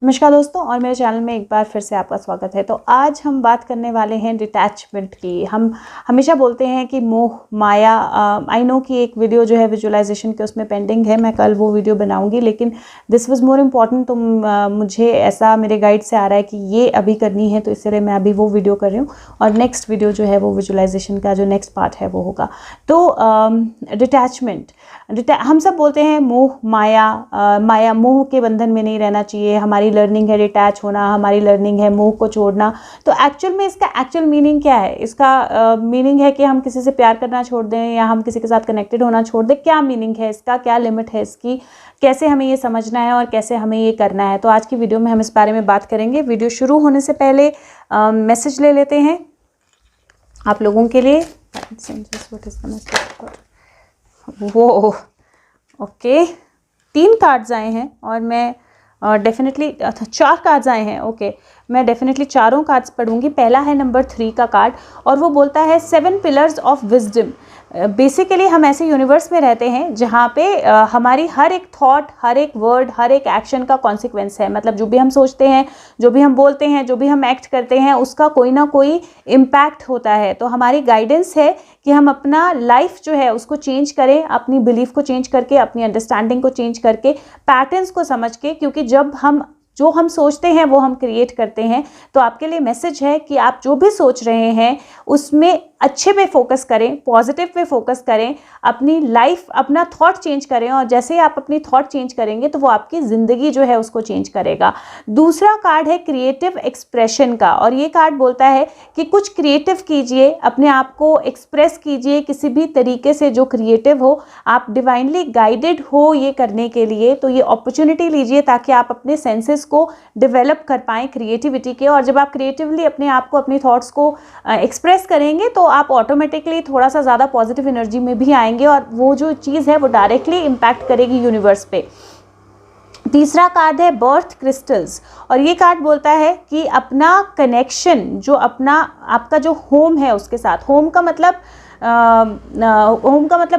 नमस्कार दोस्तों, और मेरे चैनल में एक बार फिर से आपका स्वागत है। तो आज हम बात करने वाले हैं डिटैचमेंट की। हम हमेशा बोलते हैं कि मोह माया, आई नो कि एक वीडियो जो है विजुअलाइजेशन के उसमें पेंडिंग है, मैं कल वो वीडियो बनाऊंगी, लेकिन दिस वाज मोर इम्पॉर्टेंट। तो मुझे ऐसा मेरे गाइड से आ रहा है कि ये अभी करनी है, तो इसलिए मैं अभी वो वीडियो कर रही हूँ और नेक्स्ट वीडियो जो है वो विजुअलाइजेशन का जो नेक्स्ट पार्ट है वो होगा। तो डिटैचमेंट, हम सब बोलते हैं मोह माया, माया मोह के बंधन में नहीं रहना चाहिए। हमारी लर्निंग है डिटैच होना, हमारी लर्निंग है मोह को छोड़ना। तो एक्चुअल में इसका एक्चुअल मीनिंग क्या है? इसका मीनिंग है कि हम किसी से प्यार करना छोड़ दें या हम किसी के साथ कनेक्टेड होना छोड़ दें। क्या मीनिंग है इसका, क्या लिमिट है इसकी, कैसे हमें ये समझना है और कैसे हमें ये करना है? तो आज की वीडियो में हम इस बारे में बात करेंगे। वीडियो शुरू होने से पहले मैसेज ले लेते हैं आप लोगों के लिए। वो ओके, 3 कार्ड्स आए हैं और मैं डेफिनेटली 4 कार्ड्स आए हैं। ओके, मैं डेफिनेटली चारों कार्ड्स पढ़ूंगी। पहला है नंबर 3 का कार्ड और वो बोलता है 7 पिलर्स ऑफ विजडम। बेसिकली हम ऐसे यूनिवर्स में रहते हैं जहाँ पे हमारी हर एक थॉट, हर एक वर्ड, हर एक एक्शन का कॉन्सिक्वेंस है। मतलब जो भी हम सोचते हैं, जो भी हम बोलते हैं, जो भी हम एक्ट करते हैं, उसका कोई ना कोई इम्पैक्ट होता है। तो हमारी गाइडेंस है कि हम अपना लाइफ जो है उसको चेंज करें, अपनी बिलीफ को चेंज करके, अपनी अंडरस्टैंडिंग को चेंज करके, पैटर्न्स को समझ के, क्योंकि जब हम जो हम सोचते हैं वो हम क्रिएट करते हैं। तो आपके लिए मैसेज है कि आप जो भी सोच रहे हैं उसमें अच्छे पे फोकस करें, पॉजिटिव पे फोकस करें, अपनी लाइफ, अपना थॉट चेंज करें, और जैसे ही आप अपनी थॉट चेंज करेंगे तो वो आपकी ज़िंदगी जो है उसको चेंज करेगा। दूसरा कार्ड है क्रिएटिव एक्सप्रेशन का, और ये कार्ड बोलता है कि कुछ क्रिएटिव कीजिए, अपने आप को एक्सप्रेस कीजिए किसी भी तरीके से जो क्रिएटिव हो। आप डिवाइनली गाइडेड हो ये करने के लिए, तो ये अपॉर्चुनिटी लीजिए ताकि आप अपने सेंसेस को डेवलप कर पाएँ क्रिएटिविटी के। और जब आप क्रिएटिवली अपने आप को, अपनी थॉट्स को एक्सप्रेस करेंगे तो आप ऑटोमेटिकली थोड़ा सा ज़्यादा पॉजिटिव एनर्जी में भी आएंगे और वो जो चीज़ है वो डायरेक्टली इम्पैक्ट करेगी यूनिवर्स पे। तीसरा कार्ड है बर्थ क्रिस्टल्स, और ये कार्ड बोलता है कि अपना कनेक्शन, जो अपना आपका जो होम है उसके साथ, होम का मतलब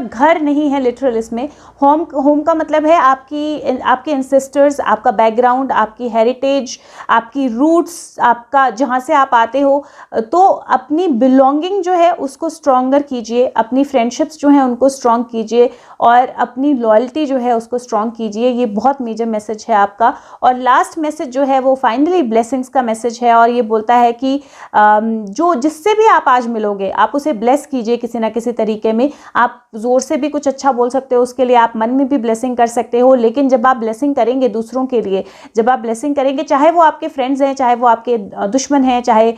घर नहीं है लिटरल। इसमें होम का मतलब है आपके एंसेस्टर्स, आपका बैकग्राउंड, आपकी हेरिटेज, आपकी रूट्स, आपका जहाँ से आप आते हो। तो अपनी बिलोंगिंग जो है उसको स्ट्रॉन्गर कीजिए, अपनी फ्रेंडशिप्स जो हैं उनको स्ट्रॉन्ग कीजिए और अपनी लॉयल्टी जो है उसको स्ट्रॉन्ग कीजिए। ये बहुत मेजर मैसेज है आपका। और लास्ट मैसेज जो है वो फाइनली ब्लेसिंग्स का मैसेज है, और ये बोलता है कि जो जिससे भी आप आज मिलोगे आप उसे ब्लेस कीजिए किसी ना किसी तरीके में। आप जोर से भी कुछ अच्छा बोल सकते हो, उसके लिए आप मन में भी ब्लेसिंग कर सकते हो। लेकिन जब आप ब्लेसिंग करेंगे दूसरों के लिए, जब आप ब्लेसिंग करेंगे, चाहे वो आपके फ्रेंड्स हैं, चाहे वो आपके दुश्मन हैं, चाहे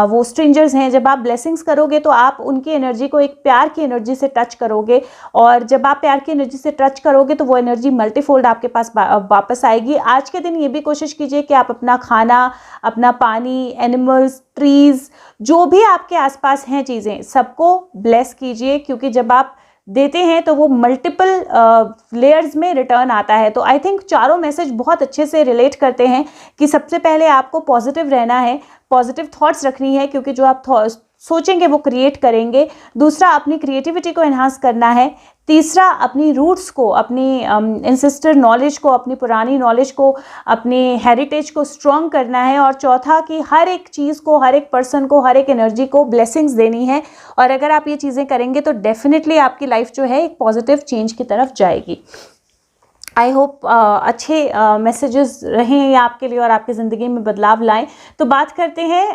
वो स्ट्रेंजर्स हैं, जब आप ब्लेसिंग्स करोगे तो आप उनकी एनर्जी को एक प्यार की एनर्जी से टच करोगे। और जब आप प्यार की एनर्जी से टच करोगे तो वो एनर्जी मल्टीफोल्ड आपके पास वापस आएगी। आज के दिन ये भी कोशिश कीजिए कि आप अपना खाना, अपना पानी, एनिमल्स, ट्रीज, जो भी आपके आसपास हैं चीज़ें, सबको ब्लेस कीजिए, क्योंकि जब आप देते हैं तो वो मल्टीपल लेयर्स में रिटर्न आता है। तो आई थिंक चारों मैसेज बहुत अच्छे से रिलेट करते हैं कि सबसे पहले आपको पॉजिटिव रहना है, पॉजिटिव थॉट्स रखनी है, क्योंकि जो आप सोचेंगे वो क्रिएट करेंगे। दूसरा, अपनी क्रिएटिविटी को एनहांस करना है। तीसरा, अपनी रूट्स को, अपनी एंसेस्टर नॉलेज को, अपनी पुरानी नॉलेज को, अपनी हेरिटेज को स्ट्रॉन्ग करना है। और चौथा, कि हर एक चीज़ को, हर एक पर्सन को, हर एक एनर्जी को ब्लेसिंग्स देनी है। और अगर आप ये चीज़ें करेंगे तो डेफिनेटली आपकी लाइफ जो है एक पॉजिटिव चेंज की तरफ जाएगी। आई होप अच्छे मैसेजेस रहें ये आपके लिए और आपकी ज़िंदगी में बदलाव लाएं। तो बात करते हैं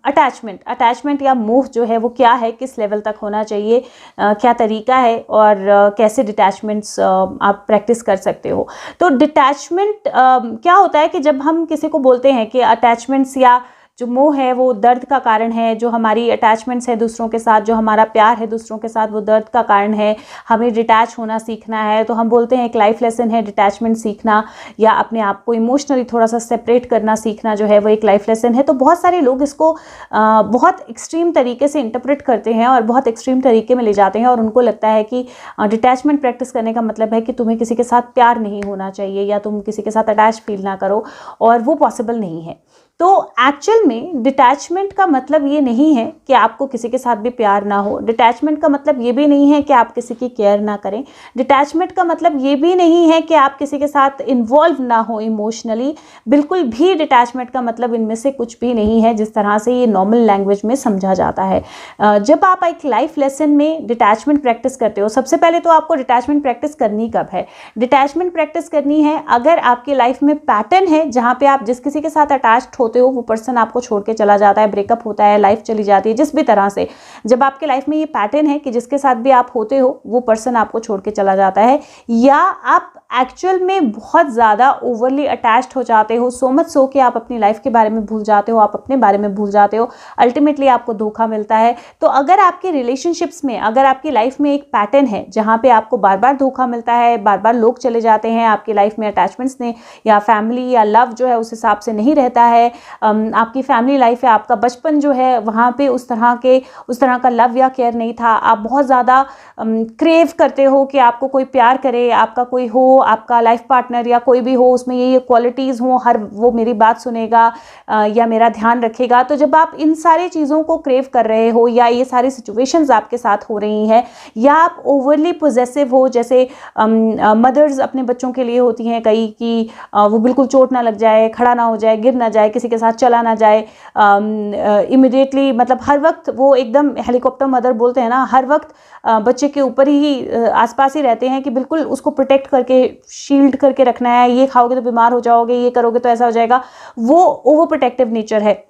अटैचमेंट या मोह जो है वो क्या है, किस लेवल तक होना चाहिए, क्या तरीका है और कैसे डिटैचमेंट्स आप प्रैक्टिस कर सकते हो। तो डिटैचमेंट क्या होता है कि जब हम किसी को बोलते हैं कि अटैचमेंट्स या जो मोह है वो दर्द का कारण है, जो हमारी अटैचमेंट्स है दूसरों के साथ, जो हमारा प्यार है दूसरों के साथ, वो दर्द का कारण है, हमें डिटैच होना सीखना है। तो हम बोलते हैं एक लाइफ लेसन है डिटैचमेंट सीखना, या अपने आप को इमोशनली थोड़ा सा सेपरेट करना सीखना जो है वो एक लाइफ लेसन है। तो बहुत सारे लोग इसको बहुत एक्सट्रीम तरीके से इंटरप्रेट करते हैं और बहुत एक्सट्रीम तरीके में ले जाते हैं, और उनको लगता है कि डिटैचमेंट प्रैक्टिस करने का मतलब है कि तुम्हें किसी के साथ प्यार नहीं होना चाहिए या तुम किसी के साथ अटैच फील ना करो, और वो पॉसिबल नहीं है। तो एक्चुअल में डिटैचमेंट का मतलब ये नहीं है कि आपको किसी के साथ भी प्यार ना हो। डिटैचमेंट का मतलब ये भी नहीं है कि आप किसी की केयर ना करें। डिटैचमेंट का मतलब ये भी नहीं है कि आप किसी के साथ इन्वॉल्व ना हो इमोशनली। बिल्कुल भी डिटैचमेंट का मतलब इनमें से कुछ भी नहीं है जिस तरह से ये नॉर्मल लैंग्वेज में समझा जाता है। जब आप एक लाइफ लेसन में डिटैचमेंट प्रैक्टिस करते हो, सबसे पहले तो आपको डिटैचमेंट प्रैक्टिस करनी कब है? डिटैचमेंट प्रैक्टिस करनी है अगर आपकी लाइफ में पैटर्न है जहाँ पे आप जिस किसी के साथ अटैच्ड होते हो वो पर्सन आपको छोड़ के चला जाता है, ब्रेकअप होता है, लाइफ चली जाती है, जिस भी तरह से जब आपके लाइफ में ये पैटर्न है कि जिसके साथ भी आप होते हो वो पर्सन आपको छोड़ के चला जाता है, या आप एक्चुअल में बहुत ज़्यादा ओवरली अटैच्ड हो जाते हो, सो मच सो कि आप अपनी लाइफ के बारे में भूल जाते हो, आप अपने बारे में भूल जाते हो, अल्टीमेटली आपको धोखा मिलता है। तो अगर आपके रिलेशनशिप्स में, अगर आपकी लाइफ में एक पैटर्न है जहाँ पे आपको बार बार धोखा मिलता है, बार बार लोग चले जाते हैं आपकी लाइफ में, अटैचमेंट्स ने या फैमिली या लव जो है उस हिसाब से नहीं रहता है, आपकी फैमिली लाइफ है, आपका बचपन जो है वहाँ पे उस तरह का लव या केयर नहीं था, आप बहुत ज़्यादा क्रेव करते हो कि आपको कोई प्यार करे, आपका कोई हो, आपका लाइफ पार्टनर या कोई भी हो, उसमें ये क्वालिटीज़ हो, हर वो मेरी बात सुनेगा या मेरा ध्यान रखेगा। तो जब आप इन सारी चीज़ों को क्रेव कर रहे हो या ये सारी सिचुएशंस आपके साथ हो रही हैं, या आप ओवरली पोजेसिव हो, जैसे मदर्स अपने बच्चों के लिए होती हैं कई कि वो बिल्कुल चोट ना लग जाए, खड़ा ना हो जाए, गिर ना जाए, किसी के साथ चला ना जाए, इमिडिएटली, मतलब हर वक्त वो एकदम हेलीकॉप्टर मदर बोलते हैं ना, हर वक्त बच्चे के ऊपर ही आसपास ही रहते हैं कि बिल्कुल उसको प्रोटेक्ट करके शील्ड करके रखना है, ये खाओगे तो बीमार हो जाओगे, ये करोगे तो ऐसा हो जाएगा, वो ओवर प्रोटेक्टिव नेचर है।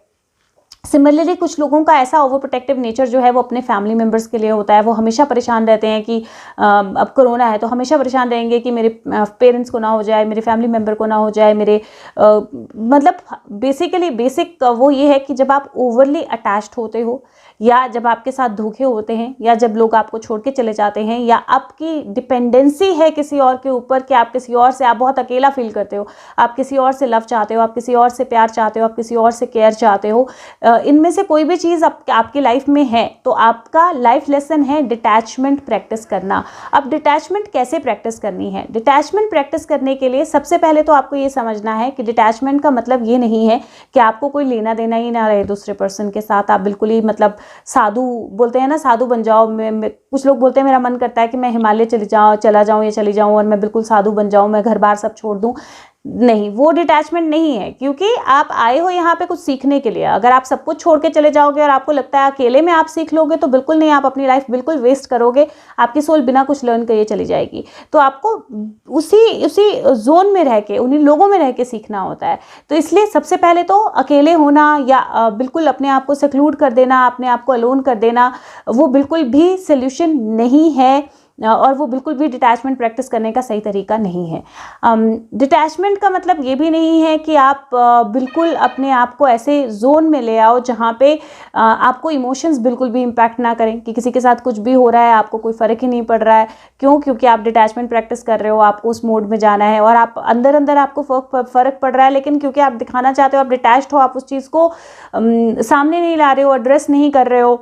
सिमिलरली कुछ लोगों का ऐसा ओवर प्रोटेक्टिव नेचर जो है वो अपने फैमिली मेम्बर्स के लिए होता है। वो हमेशा परेशान रहते हैं कि अब कोरोना है तो हमेशा परेशान रहेंगे कि मेरे पेरेंट्स को ना हो जाए, मेरे फैमिली मेम्बर को ना हो जाए, मेरे मतलब बेसिक वो ये है कि जब आप ओवरली अटैच्ड होते हो, या जब आपके साथ धोखे होते हैं, या जब लोग आपको छोड़ के चले जाते हैं, या आपकी डिपेंडेंसी है किसी और के ऊपर कि आप किसी और से, आप बहुत अकेला फील करते हो, आप किसी और से लव चाहते हो, आप किसी और से प्यार चाहते हो, आप किसी और से केयर चाहते हो, इनमें से कोई भी चीज़ आपकी लाइफ में है, तो आपका लाइफ लेसन है डिटैचमेंट प्रैक्टिस करना। अब डिटैचमेंट कैसे प्रैक्टिस करनी है? डिटैचमेंट प्रैक्टिस करने के लिए सबसे पहले तो आपको ये समझना है कि डिटैचमेंट का मतलब ये नहीं है कि आपको कोई लेना देना ही ना रहे दूसरे पर्सन के साथ, आप बिल्कुल ही मतलब साधु बोलते हैं ना, साधु बन जाओ। कुछ लोग बोलते हैं मेरा मन करता है कि मैं हिमालय चला जाऊँ या चली जाऊँ और मैं बिल्कुल साधु बन जाऊँ, मैं घर बार सब छोड़ दूँ। नहीं, वो डिटैचमेंट नहीं है, क्योंकि आप आए हो यहाँ पे कुछ सीखने के लिए। अगर आप सब कुछ छोड़ के चले जाओगे और आपको लगता है अकेले में आप सीख लोगे, तो बिल्कुल नहीं, आप अपनी लाइफ बिल्कुल वेस्ट करोगे, आपकी सोल बिना कुछ लर्न किए चली जाएगी। तो आपको उसी जोन में रह के, उन्हीं लोगों में रह के सीखना होता है। तो इसलिए सबसे पहले तो अकेले होना या बिल्कुल अपने आप को सेक्लूड कर देना, अपने आप को अलोन कर देना, वो बिल्कुल भी सोल्यूशन नहीं है, और वो बिल्कुल भी डिटैचमेंट प्रैक्टिस करने का सही तरीका नहीं है। डिटैचमेंट का मतलब ये भी नहीं है कि आप बिल्कुल अपने आप को ऐसे जोन में ले आओ जहाँ पे आपको इमोशंस बिल्कुल भी इम्पैक्ट ना करें, कि किसी के साथ कुछ भी हो रहा है आपको कोई फ़र्क ही नहीं पड़ रहा है। क्यों? क्योंकि आप डिटैचमेंट प्रैक्टिस कर रहे हो, आपको उस मोड में जाना है, और आप अंदर आपको फ़र्क पड़ रहा है, लेकिन क्योंकि आप दिखाना चाहते हो, आप डिटैच्ड हो, आप उस चीज़ को सामने नहीं ला रहे हो, एड्रेस नहीं कर रहे हो,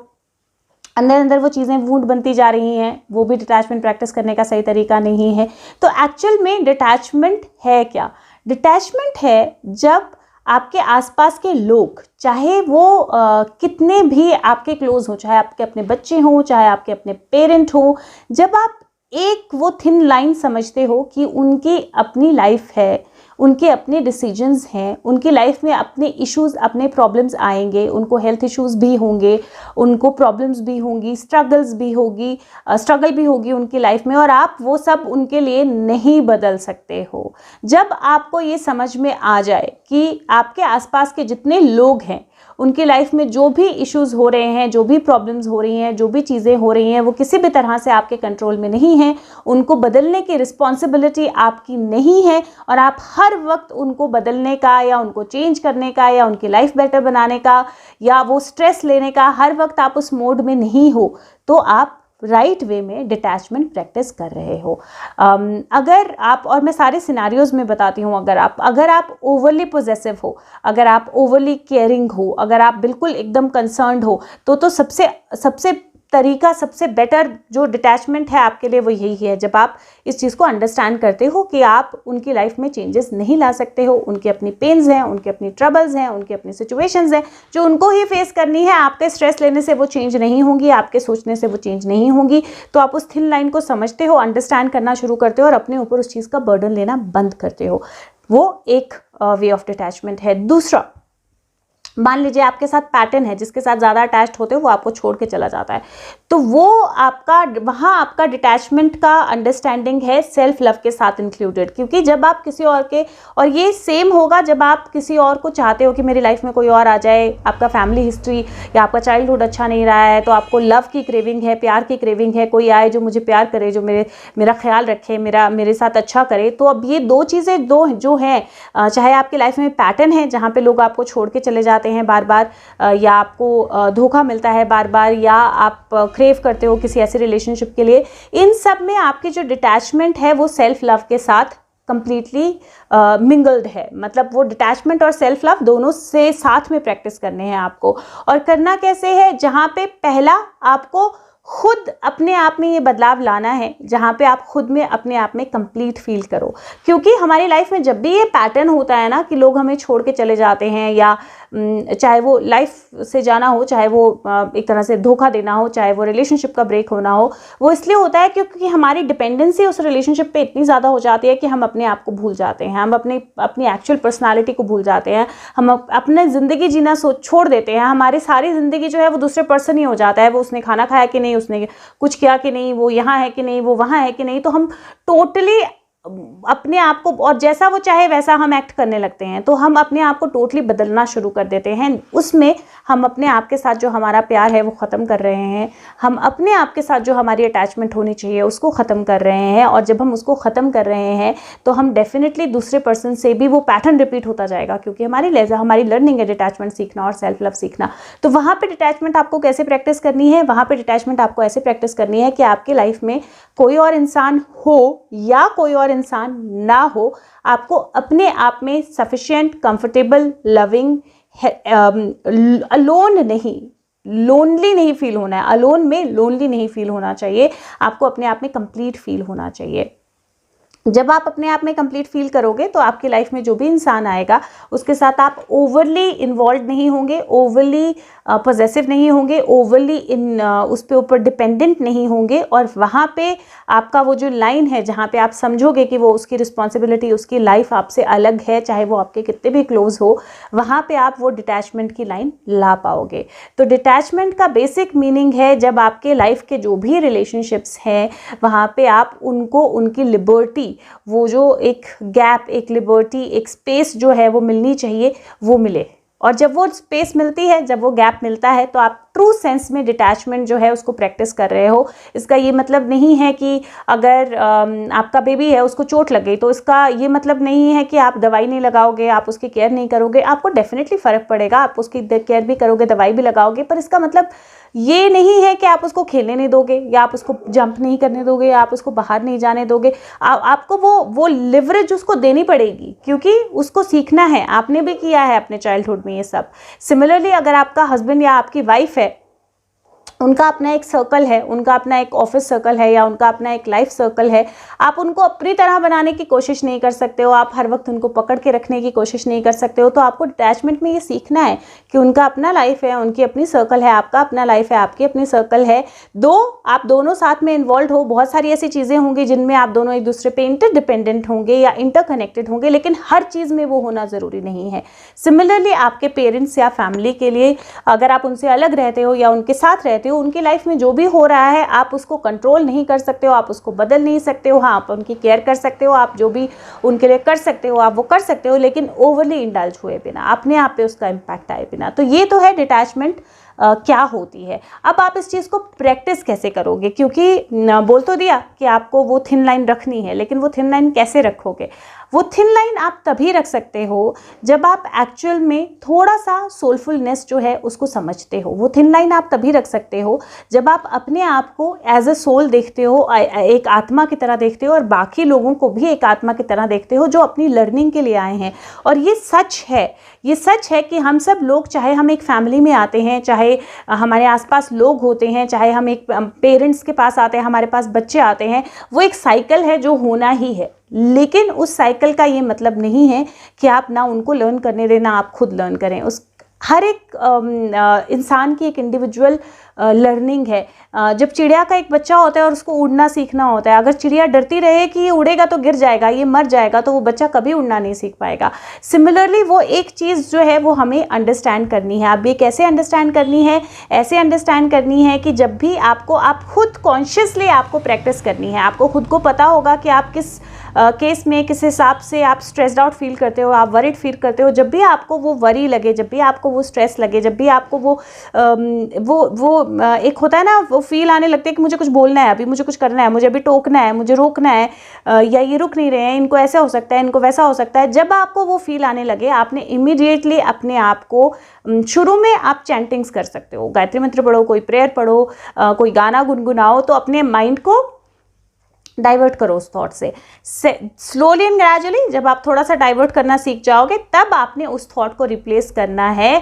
अंदर वो चीज़ें वूंड बनती जा रही हैं, वो भी डिटैचमेंट प्रैक्टिस करने का सही तरीका नहीं है। तो एक्चुअल में डिटैचमेंट है क्या? डिटैचमेंट है जब आपके आसपास के लोग, चाहे वो कितने भी आपके क्लोज हो, चाहे आपके अपने बच्चे हों, चाहे आपके अपने पेरेंट हों, जब आप एक वो थिन लाइन समझते हो कि उनकी अपनी लाइफ है, उनके अपने डिसीजंस हैं, उनकी लाइफ में अपने इश्यूज़, अपने प्रॉब्लम्स आएंगे, उनको हेल्थ इश्यूज़ भी होंगे, उनको प्रॉब्लम्स भी होंगी, स्ट्रगल भी होगी उनकी लाइफ में, और आप वो सब उनके लिए नहीं बदल सकते हो। जब आपको ये समझ में आ जाए कि आपके आसपास के जितने लोग हैं, उनकी लाइफ में जो भी इश्यूज़ हो रहे हैं, जो भी प्रॉब्लम्स हो रही हैं, जो भी चीज़ें हो रही हैं, वो किसी भी तरह से आपके कंट्रोल में नहीं हैं, उनको बदलने की रिस्पॉन्सिबिलिटी आपकी नहीं है, और आप हर वक्त उनको बदलने का या उनको चेंज करने का या उनकी लाइफ बेटर बनाने का या वो स्ट्रेस लेने का हर वक्त आप उस मोड में नहीं हो, तो आप राइट वे में डिटैचमेंट प्रैक्टिस कर रहे हो। अगर आप, और मैं सारे सिनारियोज़ में बताती हूँ, अगर आप ओवरली पोजेसिव हो, अगर आप ओवरली केयरिंग हो, अगर आप बिल्कुल एकदम कंसर्न्ड हो, तो सबसे तरीका, सबसे बेटर जो डिटैचमेंट है आपके लिए वो यही है, जब आप इस चीज़ को अंडरस्टैंड करते हो कि आप उनकी लाइफ में चेंजेस नहीं ला सकते हो। उनकी अपनी पेन्स हैं, उनकी अपनी ट्रबल्स हैं, उनकी अपनी सिचुएशंस हैं जो उनको ही फेस करनी है। आपके स्ट्रेस लेने से वो चेंज नहीं होंगी, आपके सोचने से वो चेंज नहीं होंगी। तो आप उस थिन लाइन को समझते हो, अंडरस्टैंड करना शुरू करते हो और अपने ऊपर उस चीज़ का बर्डन लेना बंद करते हो। वो एक वे ऑफ डिटैचमेंट है। दूसरा, मान लीजिए आपके साथ पैटर्न है, जिसके साथ ज़्यादा अटैच्ड होते हो वो आपको छोड़ के चला जाता है, तो वो आपका, वहाँ आपका डिटैचमेंट का अंडरस्टैंडिंग है सेल्फ लव के साथ इंक्लूडेड। क्योंकि जब आप किसी और के, और ये सेम होगा जब आप किसी और को चाहते हो कि मेरी लाइफ में कोई और आ जाए, आपका फैमिली हिस्ट्री या आपका चाइल्डहुड अच्छा नहीं रहा है, तो आपको लव की क्रेविंग है, प्यार की क्रेविंग है, कोई आए जो मुझे प्यार करे, जो मेरा ख्याल रखे, मेरे साथ अच्छा करे। तो अब ये दो चीज़ें जो हैं, चाहे आपकी लाइफ में पैटर्न है जहाँ पे लोग आपको छोड़ के चले जाते हैं बार बार, या आपको धोखा मिलता है बार बार, या आप क्रेव करते हो किसी ऐसे रिलेशनशिप के लिए, इन सब में आपकी जो डिटैचमेंट है वो सेल्फ लव के साथ कंप्लीटली मिंगल्ड है। मतलब वो डिटैचमेंट और सेल्फ लव दोनों से साथ में प्रैक्टिस करने हैं आपको। और करना कैसे है, जहाँ पे पहला आपको खुद अपने आप में ये बदलाव लाना है, जहाँ पे आप खुद में अपने आप में कंप्लीट फील करो। क्योंकि हमारी लाइफ में जब भी ये पैटर्न होता है ना कि लोग हमें छोड़ के चले जाते हैं, या चाहे वो लाइफ से जाना हो, चाहे वो एक तरह से धोखा देना हो, चाहे वो रिलेशनशिप का ब्रेक होना हो, वो इसलिए होता है क्योंकि हमारी डिपेंडेंसी उस रिलेशनशिप पे इतनी ज़्यादा हो जाती है कि हम अपने आप को भूल जाते हैं, हम अपनी एक्चुअल पर्सनालिटी को भूल जाते हैं, हम अपने ज़िंदगी जीना छोड़ देते हैं। हमारी सारी ज़िंदगी जो है वो दूसरे पर्सन ही हो जाता है। वो उसने खाना खाया कि नहीं, उसने कुछ किया कि नहीं, वो यहाँ है कि नहीं, वो वहाँ है कि नहीं, तो हम टोटली अपने आप को, और जैसा वो चाहे वैसा हम एक्ट करने लगते हैं। तो हम अपने आप को टोटली बदलना शुरू कर देते हैं। उसमें हम अपने आप के साथ जो हमारा प्यार है वो ख़त्म कर रहे हैं, हम अपने आप के साथ जो हमारी अटैचमेंट होनी चाहिए उसको ख़त्म कर रहे हैं। और जब हम उसको ख़त्म कर रहे हैं तो हम डेफिनेटली दूसरे पर्सन से भी वो पैटर्न रिपीट होता जाएगा, क्योंकि हमारी लर्निंग है डिटैचमेंट सीखना और सेल्फ लव सीखना। तो वहाँ पर डिटैचमेंट आपको कैसे प्रैक्टिस करनी है, वहाँ पर डिटैचमेंट आपको ऐसे प्रैक्टिस करनी है कि आपकी लाइफ में कोई और इंसान हो या कोई और इंसान ना हो, आपको अपने आप में सफिशिएंट, कंफर्टेबल, लविंग, अलोन नहीं, लोनली नहीं फील होना है। अलोन में लोनली नहीं फील होना चाहिए, आपको अपने आप में कंप्लीट फील होना चाहिए। जब आप अपने आप में कंप्लीट फील करोगे तो आपकी लाइफ में जो भी इंसान आएगा उसके साथ आप ओवरली इन्वॉल्व नहीं होंगे, ओवरली पॉजेसिव नहीं होंगे, ओवरली उस पे ऊपर डिपेंडेंट नहीं होंगे। और वहाँ पे आपका वो जो लाइन है जहाँ पे आप समझोगे कि वो उसकी रिस्पॉन्सिबिलिटी, उसकी लाइफ आपसे अलग है, चाहे वो आपके कितने भी क्लोज हो, वहाँ पे आप वो डिटैचमेंट की लाइन ला पाओगे। तो डिटैचमेंट का बेसिक मीनिंग है जब आपके लाइफ के जो भी रिलेशनशिप्स हैं वहाँ पे आप उनको उनकी लिबर्टी, वो जो एक गैप, एक लिबर्टी, एक स्पेस जो है वो मिलनी चाहिए, वो मिले। और जब वो स्पेस मिलती है, जब वो गैप मिलता है, तो आप ट्रू सेंस में डिटैचमेंट जो है उसको प्रैक्टिस कर रहे हो। इसका ये मतलब नहीं है कि अगर आपका बेबी है उसको चोट लग गई तो इसका ये मतलब नहीं है कि आप दवाई नहीं लगाओगे, आप उसकी केयर नहीं करोगे। आपको डेफिनेटली फ़र्क पड़ेगा, आप उसकी केयर भी करोगे, दवाई भी लगाओगे, पर इसका मतलब ये नहीं है कि आप उसको खेलने नहीं दोगे, या आप उसको जंप नहीं करने दोगे, या आप उसको बाहर नहीं जाने दोगे। आपको वो लिवरेज उसको देनी पड़ेगी, क्योंकि उसको सीखना है। आपने भी किया है अपने चाइल्डहुड में ये सब। सिमिलरली अगर आपका हस्बैंड या आपकी वाइफ है, उनका अपना एक सर्कल है, उनका अपना एक ऑफिस सर्कल है, या उनका अपना एक लाइफ सर्कल है, आप उनको अपनी तरह बनाने की कोशिश नहीं कर सकते हो, आप हर वक्त उनको पकड़ के रखने की कोशिश नहीं कर सकते हो। तो आपको अटैचमेंट में ये सीखना है कि उनका अपना लाइफ है, उनकी अपनी सर्कल है, आपका अपना लाइफ है, आपकी अपनी सर्कल है। आप दोनों साथ में इन्वॉल्व हो। बहुत सारी ऐसी चीज़ें होंगी जिनमें आप दोनों एक दूसरे पे इंटरडिपेंडेंट होंगे या इंटरकनेक्टेड होंगे, लेकिन हर चीज़ में वो होना ज़रूरी नहीं है। सिमिलरली आपके पेरेंट्स या फैमिली के लिए, अगर आप उनसे अलग रहते हो या उनके साथ रहते हो, उनकी लाइफ में जो भी हो रहा है आप उसको कंट्रोल नहीं कर सकते हो, आप उसको बदल नहीं सकते हो। हाँ, आप उनकी केयर कर सकते हो, आप जो भी उनके लिए कर सकते हो आप वो कर सकते हो, लेकिन ओवरली इंडल्ज हुए बिना, अपने आप पे उसका इम्पैक्ट आए बिना। तो ये तो है डिटैचमेंट क्या होती है। अब आप इस चीज़ को प्रैक्टिस कैसे करोगे, क्योंकि बोल तो दिया कि आपको वो थिन लाइन रखनी है, लेकिन वो थिन लाइन कैसे रखोगे। वो थिन लाइन आप तभी रख सकते हो जब आप एक्चुअल में थोड़ा सा सोलफुलनेस जो है उसको समझते हो। वो थिन लाइन आप तभी रख सकते हो जब आप अपने आप को एज अ सोल देखते हो, एक आत्मा की तरह देखते हो, और बाकी लोगों को भी एक आत्मा की तरह देखते हो जो अपनी लर्निंग के लिए आए हैं। और ये सच है, ये सच है कि हम सब लोग, चाहे हम एक फैमिली में आते हैं, चाहे हमारे आसपास लोग होते हैं, चाहे हम एक पेरेंट्स के पास आते हैं, हमारे पास बच्चे आते हैं, वो एक साइकिल है जो होना ही है। लेकिन उस साइकिल का ये मतलब नहीं है कि आप ना उनको लर्न करने दें ना आप खुद लर्न करें। उस हर एक इंसान की एक इंडिविजुअल लर्निंग है। जब चिड़िया का एक बच्चा होता है और उसको उड़ना सीखना होता है, अगर चिड़िया डरती रहे कि ये उड़ेगा तो गिर जाएगा, ये मर जाएगा, तो वो बच्चा कभी उड़ना नहीं सीख पाएगा। सिमिलरली वो एक चीज़ जो है वो हमें अंडरस्टैंड करनी है। अब ये कैसे अंडरस्टैंड करनी है? ऐसे अंडरस्टैंड करनी है कि जब भी आपको, आप खुद कॉन्शियसली आपको प्रैक्टिस करनी है। आपको खुद को पता होगा कि आप किस केस में, किस हिसाब से आप स्ट्रेस्ड आउट फील करते हो, आप वरीड फील करते हो। जब भी आपको वो वरी लगे, जब भी आपको वो स्ट्रेस लगे, जब भी आपको वो एक होता है ना, वो फील आने लगते हैं कि मुझे कुछ बोलना है, अभी मुझे कुछ करना है, मुझे अभी टोकना है, मुझे रोकना है, या ये रुक नहीं रहे हैं, इनको ऐसा हो सकता है, इनको वैसा हो सकता है। जब आपको वो फील आने लगे, आपने इमीडिएटली अपने आप को, शुरू में आप चैंटिंग्स कर सकते हो, गायत्री मंत्र पढ़ो, कोई प्रेयर पढ़ो, कोई गाना गुनगुनाओ, तो अपने माइंड को डाइवर्ट करो उस थॉट से। स्लोली एंड ग्रेजुअली जब आप थोड़ा सा डाइवर्ट करना सीख जाओगे, तब आपने उस थॉट को रिप्लेस करना है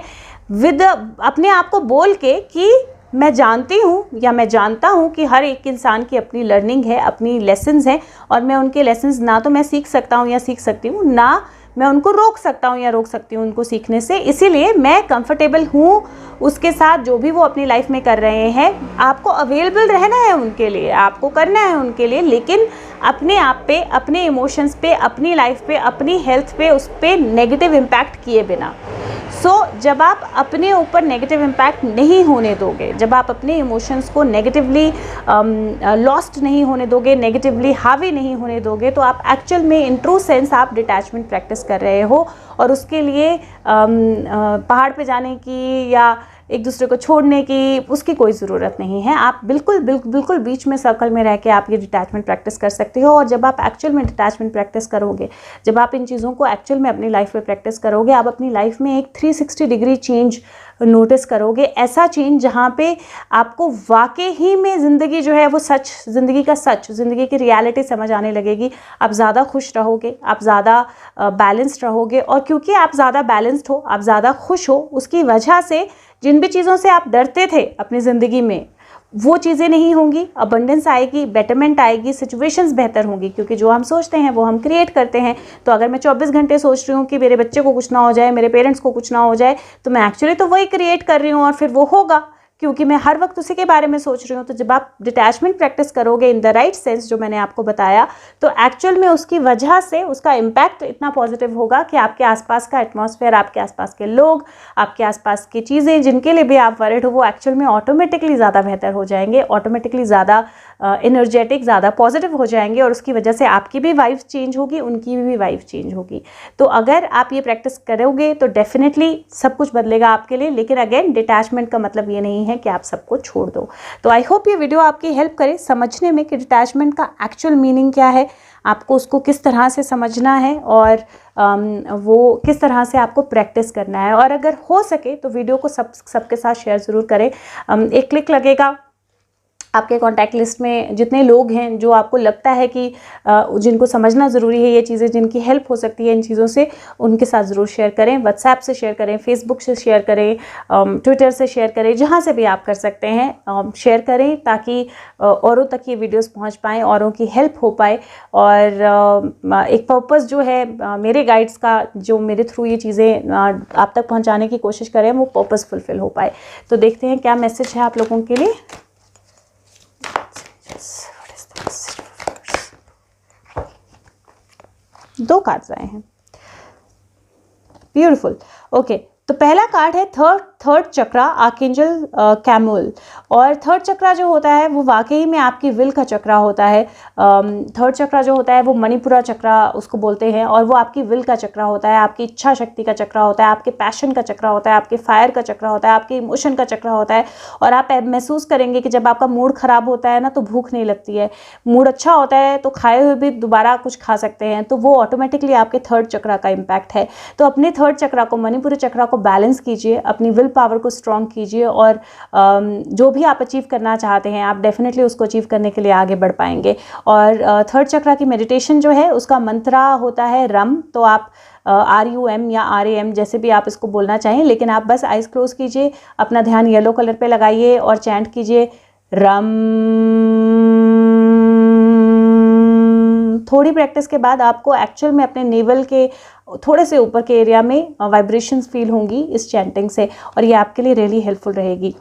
विद अपने आप को बोल के कि मैं जानती हूँ या मैं जानता हूँ कि हर एक इंसान की अपनी लर्निंग है, अपनी लेसन्स हैं, और मैं उनके लेसन्स ना तो मैं सीख सकता हूँ या सीख सकती हूँ, ना मैं उनको रोक सकता हूँ या रोक सकती हूँ उनको सीखने से। इसीलिए मैं कंफर्टेबल हूँ उसके साथ, जो भी वो अपनी लाइफ में कर रहे हैं। आपको अवेलेबल रहना है उनके लिए, आपको करना है उनके लिए, लेकिन अपने आप पे, अपने इमोशंस पे, अपनी लाइफ पे, अपनी हेल्थ पे, उस पर नेगेटिव इम्पैक्ट किए बिना। जब आप अपने ऊपर नेगेटिव इम्पैक्ट नहीं होने दोगे, जब आप अपने इमोशंस को नेगेटिवली लॉस्ट नहीं होने दोगे, नेगेटिवली हावी नहीं होने दोगे, तो आप एक्चुअल में इन ट्रू सेंस आप डिटैचमेंट प्रैक्टिस कर रहे हो। और उसके लिए पहाड़ पे जाने की या एक दूसरे को छोड़ने की, उसकी कोई ज़रूरत नहीं है। आप बिल्कुल बीच में सर्कल में रह के आप ये डिटैचमेंट प्रैक्टिस कर सकते हो। और जब आप एक्चुअल में डिटैचमेंट प्रैक्टिस करोगे, जब आप इन चीज़ों को एक्चुअल में अपनी लाइफ में प्रैक्टिस करोगे, आप अपनी लाइफ में एक 360 डिग्री चेंज नोटिस करोगे। ऐसा चेंज जहाँ पे आपको वाकई ही में ज़िंदगी जो है वो सच, ज़िंदगी का सच, ज़िंदगी की रियलिटी समझ आने लगेगी। आप ज़्यादा खुश रहोगे, आप ज़्यादा बैलेंस्ड रहोगे। और क्योंकि आप ज़्यादा बैलेंस्ड हो, आप ज़्यादा खुश हो, उसकी वजह से जिन भी चीज़ों से आप डरते थे अपनी ज़िंदगी में, वो चीज़ें नहीं होंगी, अबंडेंस आएगी, बेटरमेंट आएगी, सिचुएशंस बेहतर होंगी। क्योंकि जो हम सोचते हैं वो हम क्रिएट करते हैं। तो अगर मैं 24 घंटे सोच रही हूँ कि मेरे बच्चे को कुछ ना हो जाए, मेरे पेरेंट्स को कुछ ना हो जाए, तो मैं एक्चुअली तो वही क्रिएट कर रही हूँ, और फिर वो होगा, क्योंकि मैं हर वक्त उसी के बारे में सोच रही हूँ। तो जब आप डिटैचमेंट प्रैक्टिस करोगे इन द राइट सेंस, जो मैंने आपको बताया, तो एक्चुअल में उसकी वजह से उसका इम्पैक्ट इतना पॉजिटिव होगा कि आपके आसपास का एटमॉस्फेयर, आपके आसपास के लोग, आपके आसपास की चीज़ें जिनके लिए भी आप वरिड हो, वो एक्चुअल में ऑटोमेटिकली ज़्यादा बेहतर हो जाएंगे, ऑटोमेटिकली ज़्यादा एनर्जेटिक, ज़्यादा पॉजिटिव हो जाएंगे। और उसकी वजह से आपकी भी वाइब चेंज होगी, उनकी भी वाइब चेंज होगी। तो अगर आप ये प्रैक्टिस करोगे तो डेफिनेटली सब कुछ बदलेगा आपके लिए। लेकिन अगेन, डिटैचमेंट का मतलब ये नहीं है कि आप सबको छोड़ दो। तो आई होप ये वीडियो आपकी हेल्प करे समझने में कि डिटैचमेंट का एक्चुअल मीनिंग क्या है, आपको उसको किस तरह से समझना है, और वो किस तरह से आपको प्रैक्टिस करना है। और अगर हो सके तो वीडियो को सबके साथ शेयर ज़रूर करें। एक क्लिक लगेगा, आपके कॉन्टैक्ट लिस्ट में जितने लोग हैं जो आपको लगता है कि जिनको समझना ज़रूरी है ये चीज़ें, जिनकी हेल्प हो सकती है इन चीज़ों से, उनके साथ ज़रूर शेयर करें। व्हाट्सएप से शेयर करें, फेसबुक से शेयर करें, ट्विटर से शेयर करें, जहाँ से भी आप कर सकते हैं शेयर करें, ताकि औरों तक ये वीडियोस पहुँच पाएँ, औरों की हेल्प हो पाए। और एक पर्पस जो है मेरे गाइड्स का, जो मेरे थ्रू ये चीज़ें आप तक पहुँचाने की कोशिश करें, वो पर्पस फुलफिल हो पाए। तो देखते हैं क्या मैसेज है आप लोगों के लिए। दो कार्ड्स आए हैं, ब्यूटीफुल। ओके, तो पहला कार्ड है थर्ड चक्रा, आर्कएंजल कैमुल। और थर्ड चक्रा जो होता है वो वाकई में आपकी विल का चक्रा होता है। थर्ड चक्रा जो होता है वो मणिपुरा चक्रा उसको बोलते हैं, और वो आपकी विल का चक्रा होता है, आपकी इच्छा शक्ति का चक्रा होता है, आपके पैशन का चक्रा होता है, आपके फायर का चक्रा होता है, आपके इमोशन का चक्रा होता है। और आप महसूस करेंगे कि जब आपका मूड खराब होता है ना तो भूख नहीं लगती है, मूड अच्छा होता है तो खाए हुए भी दोबारा कुछ खा सकते हैं, तो वो ऑटोमेटिकली आपके थर्ड चक्रा का इम्पैक्ट है। तो अपने थर्ड चक्रा को, मणिपुरी चक्रा को बैलेंस कीजिए, अपनी विल पावर को स्ट्रॉन्ग कीजिए, और जो भी आप अचीव करना चाहते हैं आप डेफिनेटली उसको अचीव करने के लिए आगे बढ़ पाएंगे। और थर्ड चक्रा की मेडिटेशन जो है उसका मंत्रा होता है रम। तो आप RUM या RAM जैसे भी आप इसको बोलना चाहें, लेकिन आप बस आइज क्लोज कीजिए, अपना ध्यान येलो कलर पे लगाइए और चैंट कीजिए रम। थोड़ी प्रैक्टिस के बाद आपको एक्चुअल में अपने नेवल के थोड़े से ऊपर के एरिया में वाइब्रेशंस फील होंगी इस चैंटिंग से, और ये आपके लिए रियली हेल्पफुल रहेगी।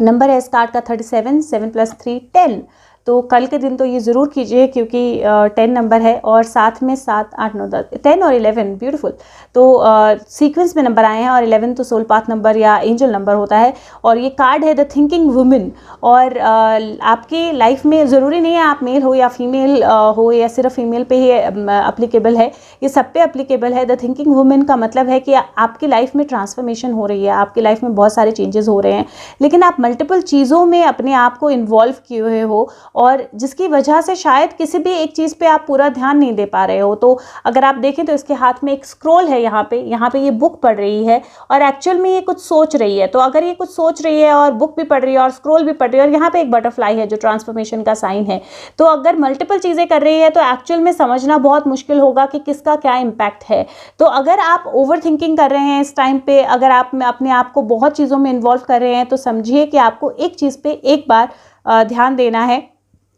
नंबर है इस कार्ड का 37, 7 + 3 10। तो कल के दिन तो ये ज़रूर कीजिए क्योंकि 10 नंबर है, और साथ में 7, 8, 9, 10, 10 और 11 ब्यूटीफुल। तो सीक्वेंस में नंबर आए हैं, और 11 तो सोल पाथ नंबर या एंजल नंबर होता है। और ये कार्ड है द थिंकिंग वुमेन। और आपकी लाइफ में ज़रूरी नहीं है आप मेल हो या फीमेल हो, या सिर्फ फीमेल पे ही अप्लीकेबल है, ये सब पे अप्लीकेबल है। द थिंकिंग वुमेन का मतलब है कि आपकी लाइफ में ट्रांसफॉर्मेशन हो रही है, आपकी लाइफ में बहुत सारे चेंजेस हो रहे हैं, लेकिन आप मल्टीपल चीज़ों में अपने आप को इन्वॉल्व किए हुए हो, और जिसकी वजह से शायद किसी भी एक चीज़ पे आप पूरा ध्यान नहीं दे पा रहे हो। तो अगर आप देखें तो इसके हाथ में एक स्क्रोल है, यहाँ पे ये बुक पढ़ रही है, और एक्चुअल में ये कुछ सोच रही है। तो अगर ये कुछ सोच रही है और बुक भी पढ़ रही है और स्क्रोल भी पढ़ रही है, और यहाँ पे एक बटरफ्लाई है जो ट्रांसफॉर्मेशन का साइन है, तो अगर मल्टीपल चीज़ें कर रही है तो एक्चुअल में समझना बहुत मुश्किल होगा कि किसका क्या इम्पैक्ट है। तो अगर आप ओवर थिंकिंग कर रहे हैं इस टाइम पे, अगर आप अपने आप को बहुत चीज़ों में इन्वॉल्व कर रहे हैं, तो समझिए कि आपको एक चीज़ पे एक बार ध्यान देना है।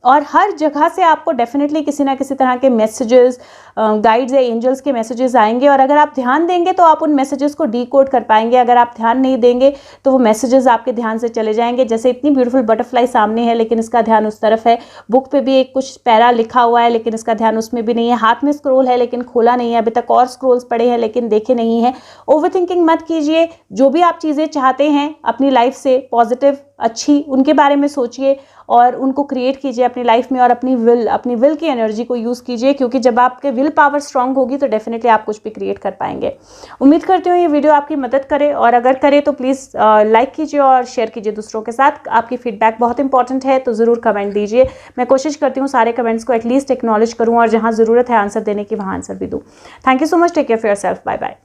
और हर जगह से आपको डेफिनेटली किसी ना किसी तरह के मैसेजेस, गाइड्स या एंजल्स के मैसेजेस आएंगे, और अगर आप ध्यान देंगे तो आप उन मैसेजेस को डीकोड कर पाएंगे। अगर आप ध्यान नहीं देंगे तो वो मैसेजेस आपके ध्यान से चले जाएंगे। जैसे इतनी ब्यूटीफुल बटरफ्लाई सामने है लेकिन इसका ध्यान उस तरफ है, बुक पे भी एक कुछ पैरा लिखा हुआ है लेकिन इसका ध्यान उसमें भी नहीं है, हाथ में स्क्रोल है लेकिन खोला नहीं है अभी तक, और स्क्रोल्स पड़े हैं लेकिन देखे नहीं है। ओवरथिंकिंग मत कीजिए, जो भी आप चीज़ें चाहते हैं अपनी लाइफ से पॉजिटिव अच्छी, उनके बारे में सोचिए और उनको क्रिएट कीजिए अपनी लाइफ में, और अपनी विल की एनर्जी को यूज़ कीजिए, क्योंकि जब आपके विल पावर स्ट्रांग होगी तो डेफिनेटली आप कुछ भी क्रिएट कर पाएंगे। उम्मीद करती हूँ ये वीडियो आपकी मदद करे, और अगर करे तो प्लीज़ लाइक कीजिए और शेयर कीजिए दूसरों के साथ। आपकी फीडबैक बहुत इंपॉर्टेंट है, तो ज़रूर कमेंट दीजिए। मैं कोशिश करती हूँ सारे कमेंट्स को एटलीस्ट एक्नॉलेज करूँ, और जहाँ ज़रूरत है आंसर देने की वहाँ आंसर भी दूँ। Thank you so much, take care of yourself, bye bye.